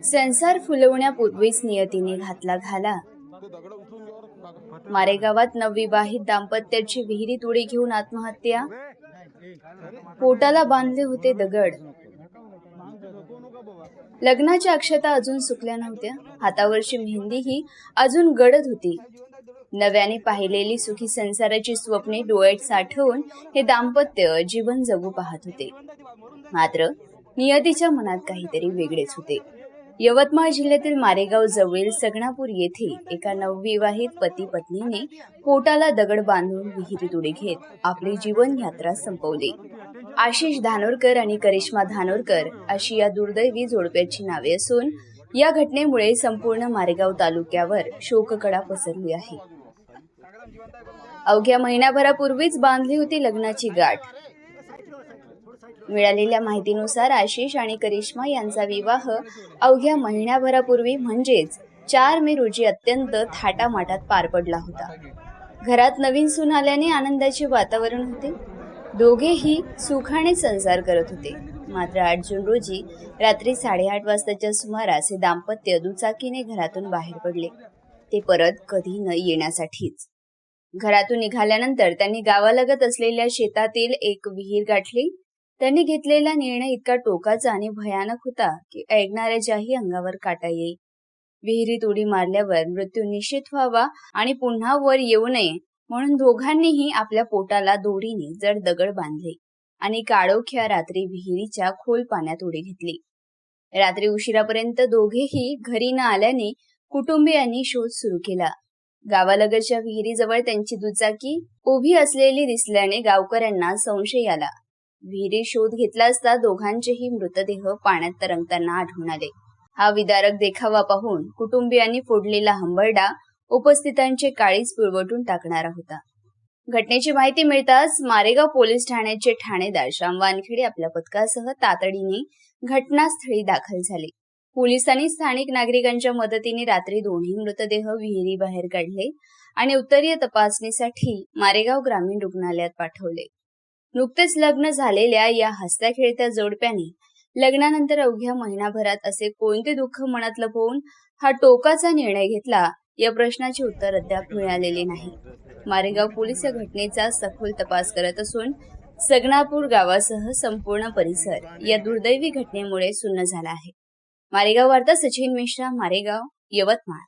संसार फुलवण्यापूर्वीच नियतीने घातला घाला. मारेगावात नवविवाहित दाम्पत्याची विहिरीत उडी घेऊन आत्महत्या. पोटाला बांधले होते दगड. लग्नाच्या अक्षता अजून सुकल्या नव्हत्या. हातावरची मेहंदीही अजून गडद होती. नव्याने पाहिलेली सुखी संसाराची स्वप्ने डोळ्यात साठवून हे दाम्पत्य जीवन जगू पाहत होते. मात्र नियतीच्या मनात काहीतरी वेगळेच होते. यवतमाळ जिल्ह्यातील मारेगाव जवळील सगणापूर येथे एका नवविवाहित पती पत्नीने पोटाला दगड बांधून विहिरीत उडी घेत आपली जीवन यात्रा संपवली. आशिष धानोरकर आणि करिश्मा धानोरकर अशी या दुर्दैवी जोडप्याची नावे असून या घटनेमुळे संपूर्ण मारेगाव तालुक्यावर शोककळा पसरली आहे. अवघ्या महिन्याभरापूर्वीच बांधली होती लग्नाची गाठ. मिळालेल्या माहितीनुसार आशिष आणि करिश्मा यांचा विवाह अवघ्या महिन्याभरापूर्वी म्हणजेच 4 मे रोजी अत्यंत थाटामाटात पार पडला होता. घरात नवीन सून आल्याने आनंदाचे वातावरण होते. दोघेही सुखाने संसार करत होते. मात्र 8 जून रोजी रात्री 8:30 वाजताच्या सुमारास हे दाम्पत्य दुचाकीने घरातून बाहेर पडले. ते परत कधी न येण्यासाठीच. घरातून निघाल्यानंतर त्यांनी गावालगत असलेल्या शेतातील एक विहीर गाठली. त्यांनी घेतलेला निर्णय इतका टोकाचा आणि भयानक होता की ऐकणाऱ्याच्याही अंगावर काटा येई. विहिरीत उडी मारल्यावर मृत्यू निश्चित व्हावा आणि पुन्हा वर येऊ नये म्हणून दोघांनीही आपल्या पोटाला दोरीने जड दगड बांधले आणि काळोख्या रात्री विहिरीच्या खोल पाण्यात उडी घेतली. रात्री उशिरापर्यंत दोघेही घरी न आल्याने कुटुंबियांनी शोध सुरू केला. गावालगतच्या विहिरीजवळ त्यांची दुचाकी उभी असलेली दिसल्याने गावकऱ्यांना संशय आला. विहिरीत शोध घेतला असता दोघांचेही मृतदेह पाण्यात तरंगताना आढळून आले. हा विदारक देखावा पाहून कुटुंबियांनी फोडलेला हंबरडा उपस्थितांचे काळीज पिळवटून टाकणारा होता. घटनेची माहिती मिळताच मारेगाव पोलीस ठाण्याचे ठाणेदार श्याम वानखेडे आपल्या पथकासह तातडीने घटनास्थळी दाखल झाले. पोलिसांनी स्थानिक नागरिकांच्या मदतीने रात्री दोन्ही मृतदेह विहिरी बाहेर काढले आणि उत्तरीय तपासणीसाठी मारेगाव ग्रामीण रुग्णालयात पाठवले. नुकतेच लग्न झालेल्या या हसत्या खेळत्या जोडप्याने लग्नानंतर अवघ्या महिनाभरात असे कोणते दुःख मनात लपवून हा टोकाचा निर्णय घेतला या प्रश्नाचे उत्तर अद्याप मिळालेले नाही. मारेगाव पोलीस या घटनेचा सखोल तपास करत असून सगणापूर गावासह संपूर्ण परिसर या दुर्दैवी घटनेमुळे सुन्न झाला आहे. मारेगाव वार्ता सचिन मिश्रा, मारेगाव, यवतमाळ.